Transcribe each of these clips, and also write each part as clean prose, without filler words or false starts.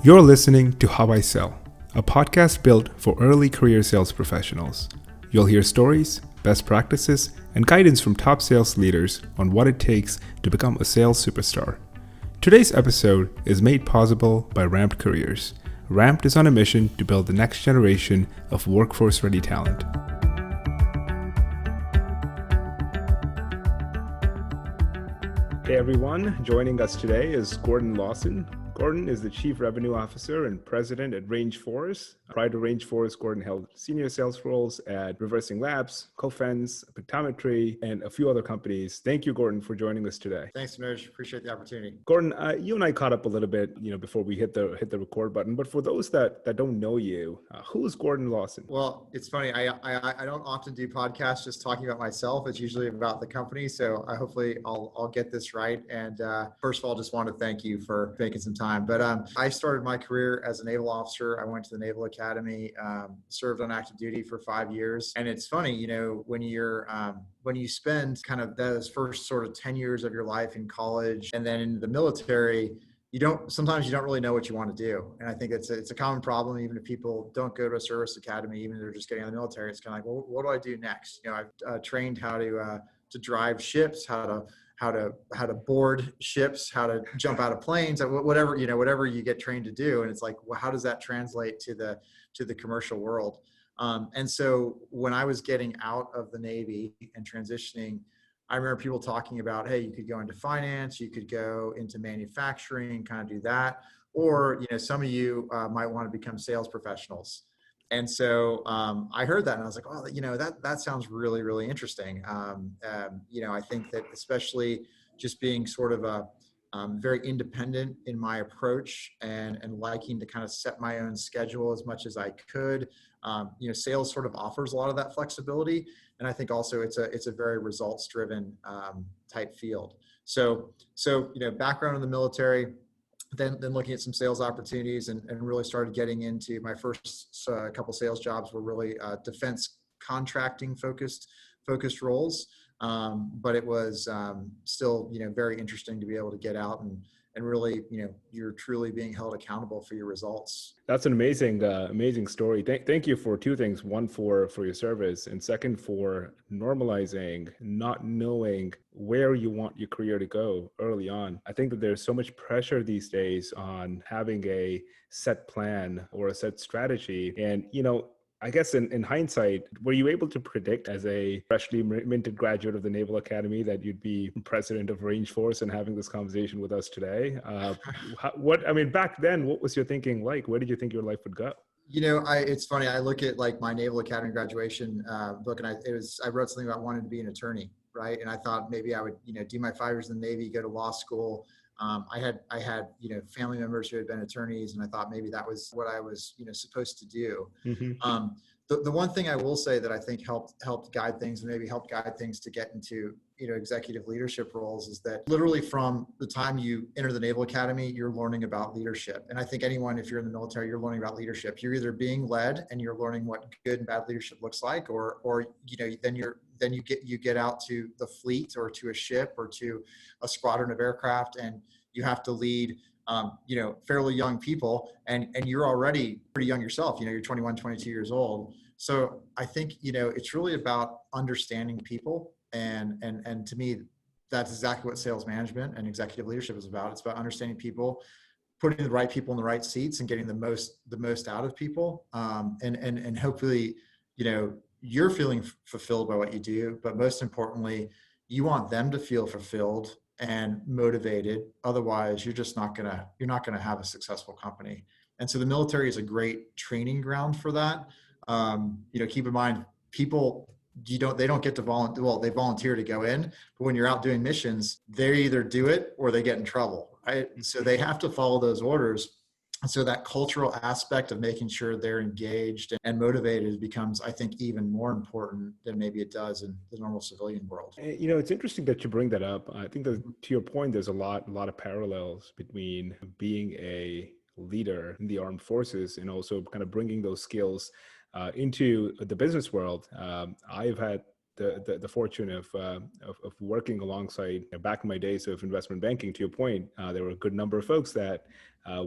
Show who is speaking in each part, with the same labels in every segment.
Speaker 1: You're listening to How I Sell, a podcast built for early career sales professionals. You'll hear stories, best practices, and guidance from top sales leaders on what it takes to become a sales superstar. Today's episode is made possible by Ramped Careers. Ramped is on a mission to build the next generation of workforce-ready talent. Hey everyone, joining us today is Gordon Lawson. Gordon is the Chief Revenue Officer and President at RangeForce. Prior to RangeForce, Gordon held senior sales roles at Reversing Labs, Cofense, Pictometry, and a few other companies. Thank you, Gordon, for joining us today.
Speaker 2: Thanks, Manoj. Appreciate the opportunity.
Speaker 1: Gordon, you and I caught up a little bit, before we hit the record button. But for those that don't know you, who is Gordon Lawson?
Speaker 2: Well, it's funny. I don't often do podcasts just talking about myself. It's usually about the company. So hopefully I'll get this right. And first of all, just want to thank you for making some time. But I started my career as a naval officer. I went to the Naval Academy, served on active duty for 5 years. And it's funny, when you spend kind of those first sort of 10 years of your life in college and then in the military, sometimes you don't really know what you want to do. And I think it's a common problem, even if people don't go to a service academy, even if they're just getting out of the military. It's kind of like, well, what do I do next? I've trained how to drive ships, how to board ships, how to jump out of planes, whatever you get trained to do. And it's like, well, how does that translate to the commercial world? And so when I was getting out of the Navy and transitioning, I remember people talking about, hey, you could go into finance, you could go into manufacturing, kind of do that. Or, some of you might want to become sales professionals. And so I heard that and I was like, oh, that sounds really, really interesting. I think that especially just being sort of very independent in my approach and liking to kind of set my own schedule as much as I could. Sales sort of offers a lot of that flexibility. And I think also it's a very results driven type field. So background in the military, then looking at some sales opportunities and really started getting into my first couple sales jobs were really defense contracting focused roles. But it was still, very interesting to be able to get out and really, you're truly being held accountable for your results.
Speaker 1: That's an amazing story. Thank you for two things. One, for your service, and second, for normalizing not knowing where you want your career to go early on. I think that there's so much pressure these days on having a set plan or a set strategy. And, I guess in hindsight, were you able to predict as a freshly minted graduate of the Naval Academy that you'd be president of RangeForce and having this conversation with us today? Back then, what was your thinking like? Where did you think your life would go?
Speaker 2: It's funny. I look at like my Naval Academy graduation book, and I wrote something about wanting to be an attorney, right? And I thought maybe I would, do my 5 years in the Navy, go to law school. I had family members who had been attorneys, and I thought maybe that was what I was supposed to do. Mm-hmm. The one thing I will say that I think helped guide things, and maybe helped guide things to get into executive leadership roles, is that literally from the time you enter the Naval Academy, you're learning about leadership. And I think anyone, if you're in the military, you're learning about leadership. You're either being led and you're learning what good and bad leadership looks like, or then you get out to the fleet or to a ship or to a squadron of aircraft, and you have to lead fairly young people, and you're already pretty young yourself. You're 21, 22 years old. So I think it's really about understanding people, and to me, that's exactly what sales management and executive leadership is about. It's about understanding people, putting the right people in the right seats, and getting the most out of people, and hopefully you're feeling fulfilled by what you do, but most importantly, you want them to feel fulfilled and motivated. Otherwise, you're not gonna have a successful company. And so the military is a great training ground for that. Keep in mind, people, they don't get to volunteer. Well, they volunteer to go in, but when you're out doing missions, they either do it or they get in trouble, right? And so they have to follow those orders. And so that cultural aspect of making sure they're engaged and motivated becomes, I think, even more important than maybe it does in the normal civilian world.
Speaker 1: It's interesting that you bring that up. I think that, to your point, there's a lot of parallels between being a leader in the armed forces and also kind of bringing those skills into the business world. I've had the fortune of working alongside, back in my days of investment banking, to your point, there were a good number of folks that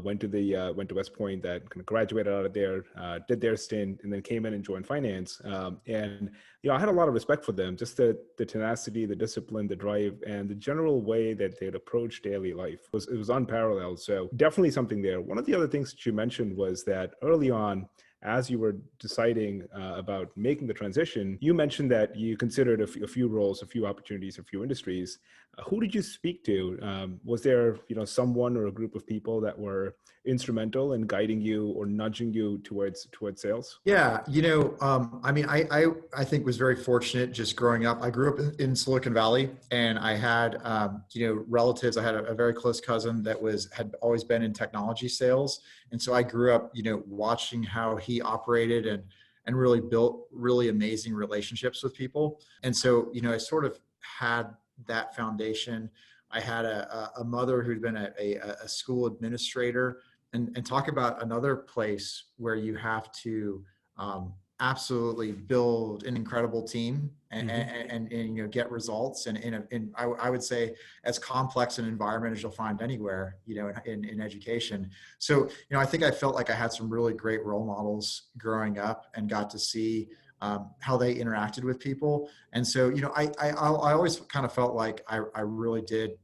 Speaker 1: went to West Point, that kind of graduated out of there, did their stint, and then came in and joined finance. And I had a lot of respect for them, just the tenacity, the discipline, the drive, and the general way that they'd approach daily life was unparalleled. So definitely something there. One of the other things that you mentioned was that early on, as you were deciding about making the transition, you mentioned that you considered a few roles, a few opportunities, a few industries. Who did you speak to? Was there, someone or a group of people that were instrumental in guiding you or nudging you towards sales?
Speaker 2: Yeah, I think was very fortunate just growing up. I grew up in Silicon Valley, and I had relatives. I had a very close cousin that had always been in technology sales, and so I grew up watching how he operated and really built really amazing relationships with people. And so I sort of had that foundation. I had a mother who'd been a school administrator. And talk about another place where you have to absolutely build an incredible team and get results and I would say as complex an environment as you'll find anywhere in education. So I think I felt like I had some really great role models growing up and got to see how they interacted with people. And so I always kind of felt like I really did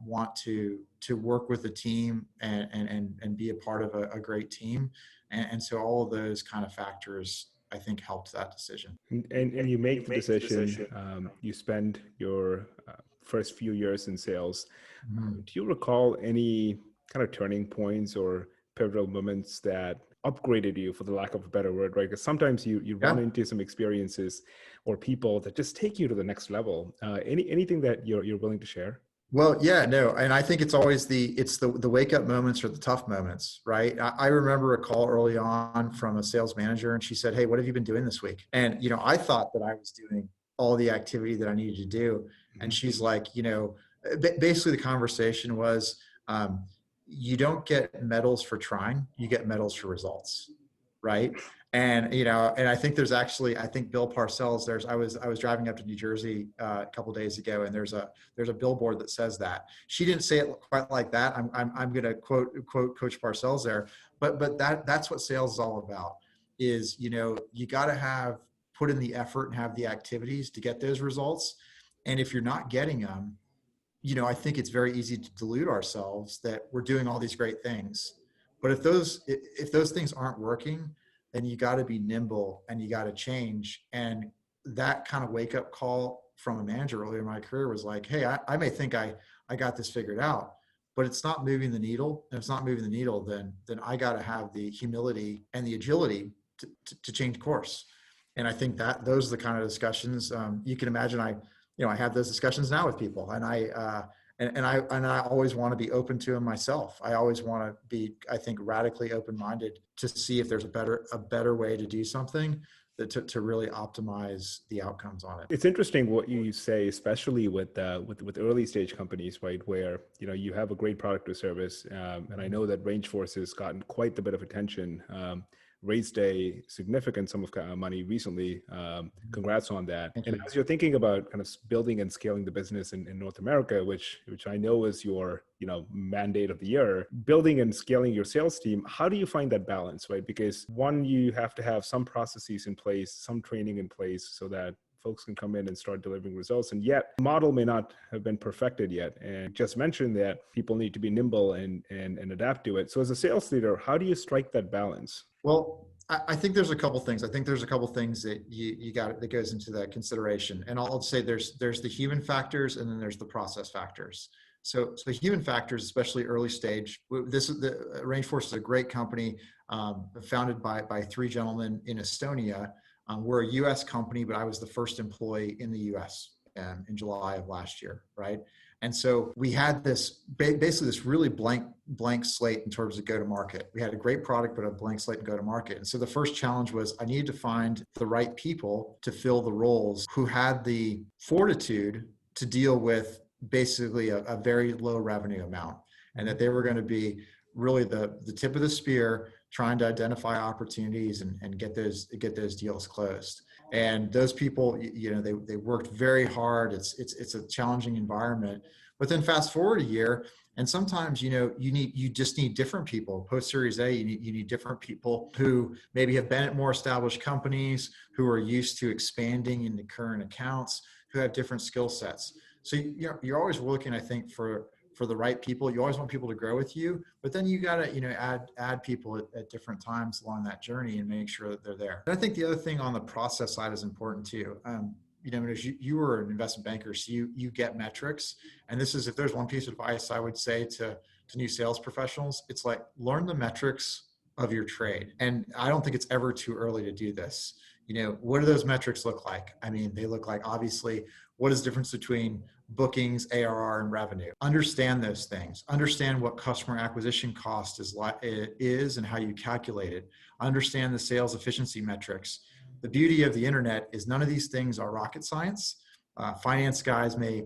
Speaker 2: want to work with a team and be a part of a great team. And so all of those kind of factors, I think, helped that decision.
Speaker 1: And you make the decision, you spend your first few years in sales. Do you recall any kind of turning points or pivotal moments that upgraded you, for the lack of a better word, right? Because sometimes you run into some experiences or people that just take you to the next level. Anything that you're willing to share?
Speaker 2: Well, yeah, no. And I think it's always the wake up moments or the tough moments, right? I remember a call early on from a sales manager, and she said, "Hey, what have you been doing this week?" And, I thought that I was doing all the activity that I needed to do. And she's like, basically the conversation was, you don't get medals for trying, you get medals for results. Right. And, and I think there's actually, I think Bill Parcells, I was driving up to New Jersey a couple of days ago, and there's a billboard that says that. She didn't say it quite like that. I'm going to quote Coach Parcells there, but that's what sales is all about is, you got to put in the effort and have the activities to get those results. And if you're not getting them, I think it's very easy to delude ourselves that we're doing all these great things. But if those things aren't working, then you got to be nimble and you got to change. And that kind of wake up call from a manager earlier in my career was like, hey, I may think I got this figured out, but it's not moving the needle. And if it's not moving the needle, then I got to have the humility and the agility to change course. And I think that those are the kind of discussions you can imagine. I have those discussions now with people, and I always want to be open to them myself. I always want to be, I think, radically open-minded to see if there's a better way to do something to really optimize the outcomes on it.
Speaker 1: It's interesting what you say, especially with early stage companies, right? Where, you have a great product or service. And I know that RangeForce has gotten quite a bit of attention, raised a significant sum of money recently. Congrats on that. And as you're thinking about kind of building and scaling the business in North America, which I know is your mandate of the year, building and scaling your sales team, how do you find that balance, right? Because one, you have to have some processes in place, some training in place so that folks can come in and start delivering results. And yet the model may not have been perfected yet. And just mentioned that people need to be nimble and adapt to it. So as a sales leader, how do you strike that balance?
Speaker 2: Well, I think there's a couple things. I think there's a couple things that you got that goes into that consideration. And I'll say there's the human factors and then there's the process factors. So human factors, especially early stage, RangeForce is a great company founded by three gentlemen in Estonia. We're a US company, but I was the first employee in the US in July of last year, right? And so we had this basically this really blank slate in terms of go-to-market. We had a great product, but a blank slate in go-to-market. And so the first challenge was I needed to find the right people to fill the roles who had the fortitude to deal with basically a very low revenue amount. and that they were going to be really the tip of the spear, trying to identify opportunities and get those deals closed. And those people, they worked very hard. It's a challenging environment. But then fast forward a year, and sometimes, you just need different people. Post Series A, you need different people who maybe have been at more established companies, who are used to expanding into current accounts, who have different skill sets. So you're always looking, I think, for the right people. You always want people to grow with you, but then you got to, add people at different times along that journey and make sure that they're there. And I think the other thing on the process side is important too. You were an investment banker, so you get metrics. And this is, if there's one piece of advice I would say to new sales professionals, it's like, learn the metrics of your trade. And I don't think it's ever too early to do this. What do those metrics look like? I mean, they look like, obviously, what is the difference between bookings, ARR, and revenue? Understand those things. Understand what customer acquisition cost is and how you calculate it. Understand the sales efficiency metrics. The beauty of the internet is none of these things are rocket science. Finance guys may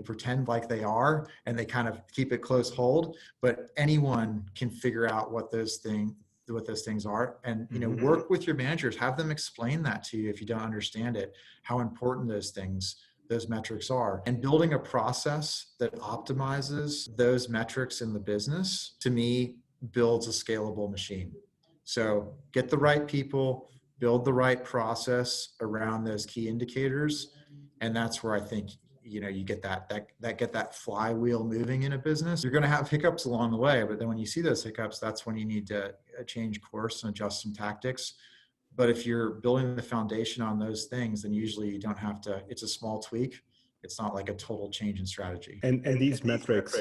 Speaker 2: pretend like they are, and they kind of keep it close hold, but anyone can figure out what those things are. And work with your managers, have them explain that to you if you don't understand it, how important those metrics are. And building a process that optimizes those metrics in the business, to me, builds a scalable machine. So get the right people, build the right process around those key indicators. And that's where I think, you get that flywheel moving in a business. You're going to have hiccups along the way, but then when you see those hiccups, that's when you need to change course and adjust some tactics. But if you're building the foundation on those things, then usually you don't have to, it's a small tweak. It's not like a total change in strategy.
Speaker 1: And these metrics,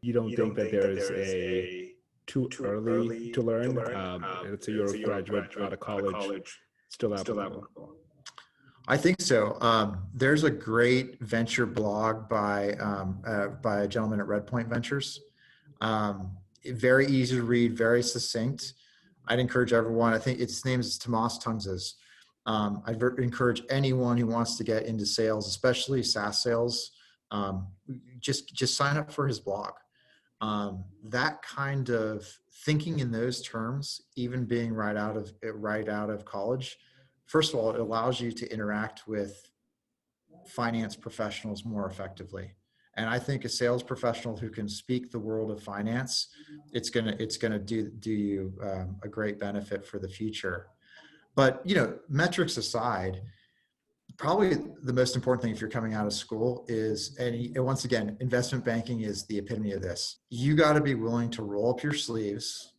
Speaker 1: you don't think that there is a too early to learn? Let's say you're a graduate out of college, still applicable.
Speaker 2: I think so. There's a great venture blog by a gentleman at Redpoint Ventures. Very easy to read, very succinct. I'd encourage everyone. I think his name is Tomas Tungses. I'd encourage anyone who wants to get into sales, especially SaaS sales, just sign up for his blog. That kind of thinking in those terms, even being right out of college, first of all, it allows you to interact with finance professionals more effectively. And I think a sales professional who can speak the world of finance, it's gonna do you a great benefit for the future. But metrics aside, probably the most important thing if you're coming out of school is, and once again, investment banking is the epitome of this. You got to be willing to roll up your sleeves,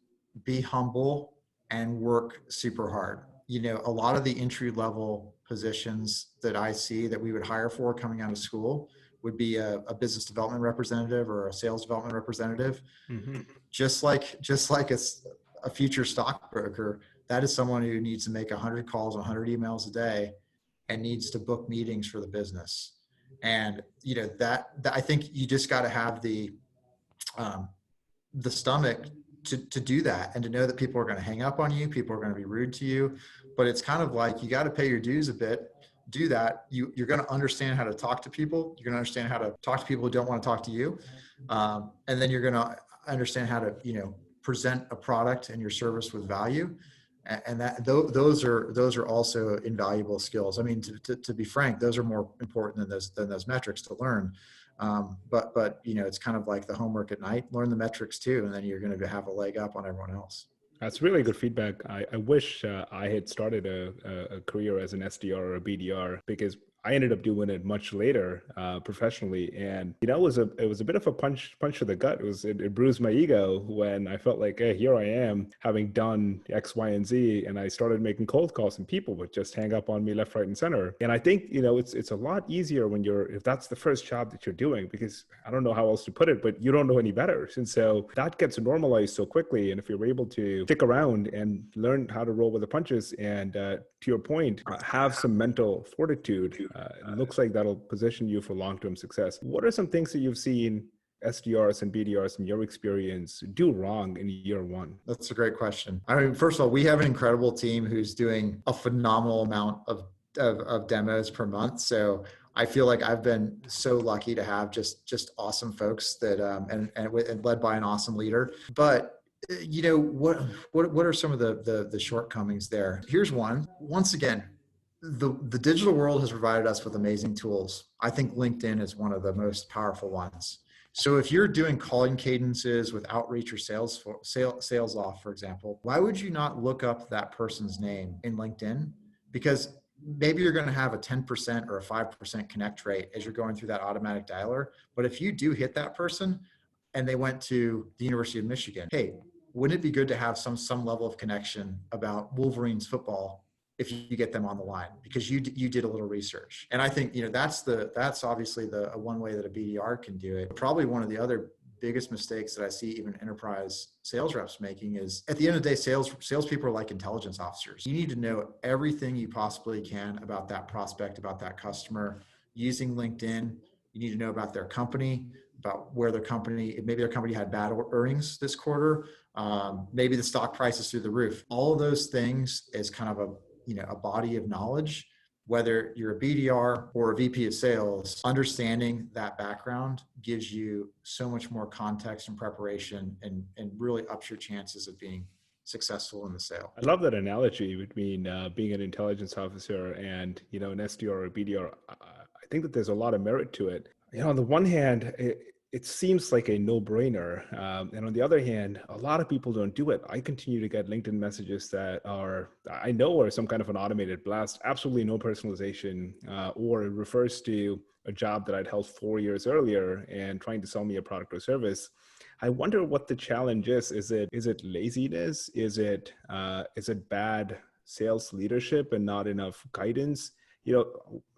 Speaker 2: be humble, and work super hard. A lot of the entry level positions that I see that we would hire for coming out of school would be a business development representative or a sales development representative. Mm-hmm. Just like a future stockbroker, that is someone who needs to make 100 calls, 100 emails a day, and needs to book meetings for the business. And that I think you just got to have the stomach to do that, and to know that people are going to hang up on you, people are going to be rude to you. But it's kind of like, you got to pay your dues a bit. Do that. You're going to understand how to talk to people. You're going to understand how to talk to people who don't want to talk to you. And then you're going to understand how to, present a product and your service with value. And that those are also invaluable skills. I mean, to be frank, those are more important than those metrics to learn. But it's kind of like the homework at night. Learn the metrics too, and then you're going to have a leg up on everyone else.
Speaker 1: That's really good feedback. I wish I had started a career as an SDR or a BDR, because I ended up doing it much later professionally, and it was a bit of a punch to the gut. It bruised my ego when I felt like, hey, here I am having done X, Y, and Z, and I started making cold calls, and people would just hang up on me left, right, and center. And I think it's a lot easier if that's the first job that you're doing, because I don't know how else to put it, but you don't know any better, and so that gets normalized so quickly. And if you're able to stick around and learn how to roll with the punches, and to your point, have some mental fortitude. It looks like that'll position you for long-term success. What are some things that you've seen SDRs and BDRs in your experience do wrong in year one?
Speaker 2: That's a great question. I mean, first of all, we have an incredible team who's doing a phenomenal amount of demos per month. So I feel like I've been so lucky to have just awesome folks that and led by an awesome leader. But what are some of the shortcomings there? Here's one. Once again, the digital world has provided us with amazing tools. I think LinkedIn is one of the most powerful ones. So if you're doing calling cadences with outreach or sales off, for example, why would you not look up that person's name in LinkedIn? Because maybe you're going to have a 10% or a 5% connect rate as you're going through that automatic dialer. But if you do hit that person and they went to the University of Michigan, hey, wouldn't it be good to have some level of connection about Wolverines football if you get them on the line because you did a little research? And I think that's obviously the one way that a BDR can do it. Probably one of the other biggest mistakes that I see even enterprise sales reps making is, at the end of the day, salespeople are like intelligence officers. You need to know everything you possibly can about that prospect, about that customer. Using LinkedIn, you need to know about their company, about where maybe their company had bad earnings this quarter. Maybe the stock price is through the roof. All of those things is kind of a body of knowledge. Whether you're a BDR or a VP of sales, understanding that background gives you so much more context and preparation and really ups your chances of being successful in the sale.
Speaker 1: I love that analogy between being an intelligence officer and, an SDR or a BDR. I think that there's a lot of merit to it. On the one hand, it seems like a no-brainer. And on the other hand, a lot of people don't do it. I continue to get LinkedIn messages that I know are some kind of an automated blast, absolutely no personalization, or it refers to a job that I'd held 4 years earlier and trying to sell me a product or service. I wonder what the challenge is. Is it laziness? Is it bad sales leadership and not enough guidance?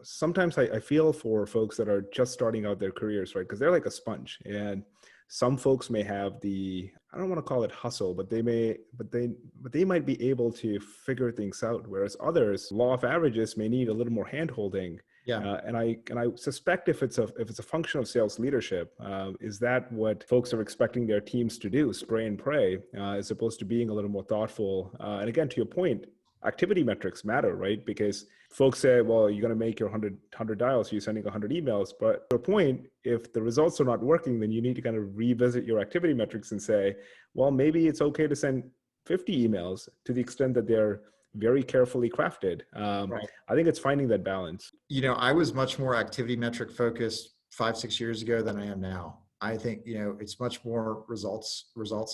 Speaker 1: Sometimes I feel for folks that are just starting out their careers, right? Because they're like a sponge, and some folks may have I don't want to call it hustle, but they might be able to figure things out. Whereas others, law of averages, may need a little more hand-holding.
Speaker 2: Yeah.
Speaker 1: And I suspect if it's a function of sales leadership, is that what folks are expecting their teams to do, spray and pray, as opposed to being a little more thoughtful? And again, to your point, activity metrics matter, right? Because folks say, well, you're going to make your 100 dials, you're sending 100 emails. But to your point, if the results are not working, then you need to kind of revisit your activity metrics and say, well, maybe it's okay to send 50 emails to the extent that they're very carefully crafted.
Speaker 2: Right.
Speaker 1: I think it's finding that balance.
Speaker 2: I was much more activity metric focused 5-6 years ago than I am now. I think, it's much more results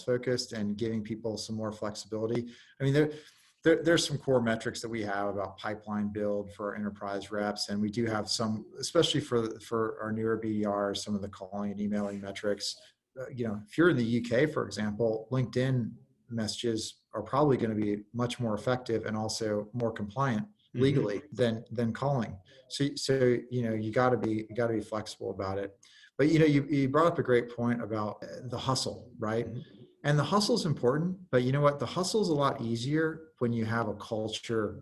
Speaker 2: focused and giving people some more flexibility. I mean, there's some core metrics that we have about pipeline build for our enterprise reps. And we do have some, especially for our newer BDRs, some of the calling and emailing metrics. If you're in the UK, for example, LinkedIn messages are probably going to be much more effective and also more compliant legally than calling. So you got to be flexible about it. But you brought up a great point about the hustle, right? And the hustle is important, but you know what? The hustle is a lot easier when you have a culture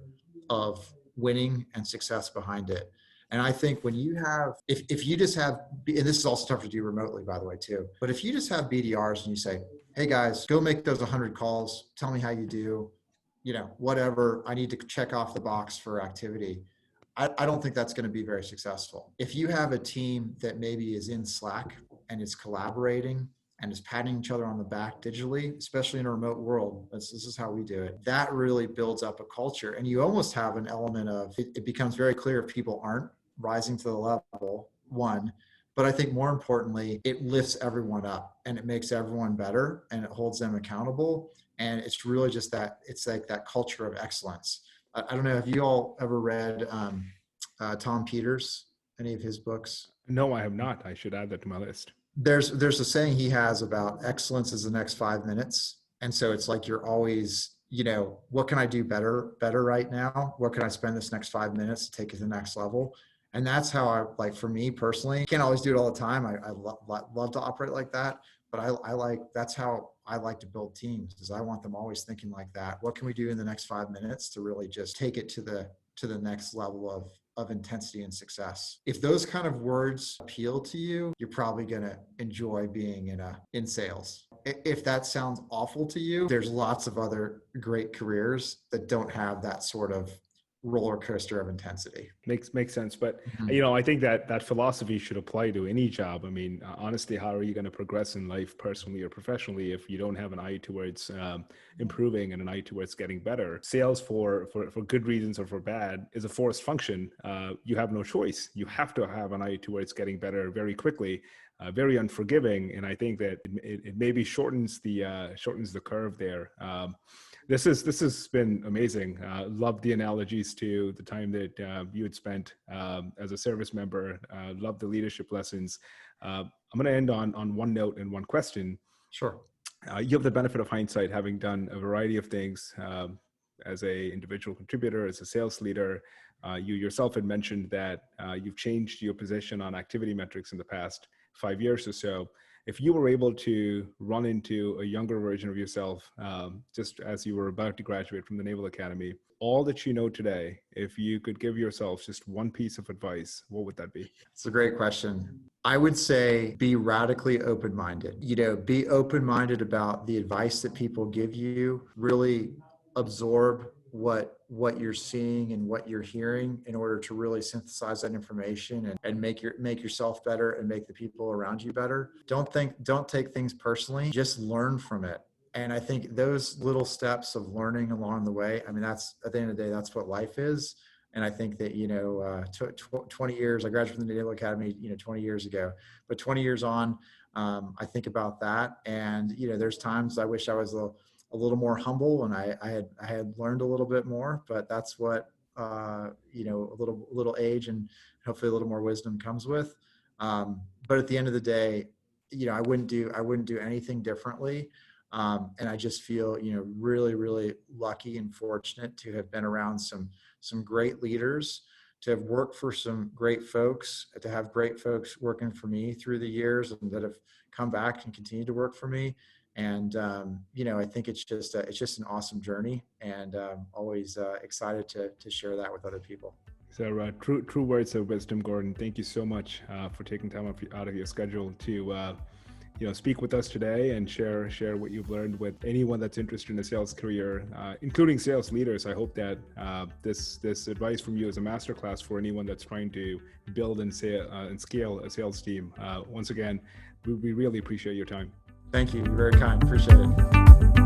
Speaker 2: of winning and success behind it. And I think when you have, if you just have, and this is also tough to do remotely, by the way, too, but if you just have BDRs and you say, hey guys, go make those 100 calls, tell me how you do, whatever, I need to check off the box for activity. I don't think that's going to be very successful. If you have a team that maybe is in Slack and is collaborating and is patting each other on the back digitally, especially in a remote world, this is how we do it, that really builds up a culture. And you almost have an element of, it becomes very clear if people aren't rising to the level, one, but I think more importantly, it lifts everyone up and it makes everyone better and it holds them accountable. And it's really just that, it's like that culture of excellence. I don't know, have you all ever read Tom Peters, any of his books?
Speaker 1: No, I have not. I should add that to my list.
Speaker 2: There's a saying he has about excellence is the next 5 minutes. And so it's like you're always, what can I do better right now? What can I spend this next 5 minutes to take it to the next level? And that's how for me personally, I can't always do it all the time. I love to operate like that, but that's how I like to build teams, is I want them always thinking like that. What can we do in the next 5 minutes to really just take it to the next level of intensity and success? If those kind of words appeal to you, you're probably going to enjoy being in sales. If that sounds awful to you, there's lots of other great careers that don't have that sort of roller coaster of intensity.
Speaker 1: Makes sense. But,
Speaker 2: Mhm.
Speaker 1: I think that philosophy should apply to any job. I mean, honestly, how are you going to progress in life personally or professionally if you don't have an eye towards improving and an eye towards getting better? Sales, for good reasons or for bad, is a forced function. You have no choice. You have to have an eye towards getting better very quickly. Very unforgiving, and I think that it maybe shortens the curve there. This has been amazing. Love the analogies to the time that you had spent as a service member. Love the leadership lessons. I'm going to end on one note and one question.
Speaker 2: Sure.
Speaker 1: You have the benefit of hindsight, having done a variety of things as a individual contributor, as a sales leader. You yourself had mentioned that you've changed your position on activity metrics in the past 5 years or so. If you were able to run into a younger version of yourself, just as you were about to graduate from the Naval Academy, all that you know today, if you could give yourself just one piece of advice, what would that be?
Speaker 2: It's a great question. I would say be radically open-minded. Be open-minded about the advice that people give you. Really absorb what you're seeing and what you're hearing in order to really synthesize that information and make yourself better and make the people around you better. Don't take things personally. Just learn from it. And I think those little steps of learning along the way, I mean, that's at the end of the day, that's what life is. And I think that, 20 years, I graduated from the Naval Academy, 20 years ago, but 20 years on, I think about that. And, there's times I wish I was a little more humble and I had learned a little bit more, but that's what, a little age and hopefully a little more wisdom comes with. But at the end of the day, I wouldn't do anything differently. And I just feel, really, really lucky and fortunate to have been around some great leaders, to have worked for some great folks, to have great folks working for me through the years and that have come back and continue to work for me. And, I think it's just an awesome journey, and always excited to share that with other people.
Speaker 1: So true words of wisdom, Gordon. Thank you so much for taking time out of your schedule to speak with us today and share what you've learned with anyone that's interested in a sales career, including sales leaders. I hope that this advice from you is a masterclass for anyone that's trying to build and scale a sales team. Once again, we really appreciate your time.
Speaker 2: Thank you. You're very kind. Appreciate it.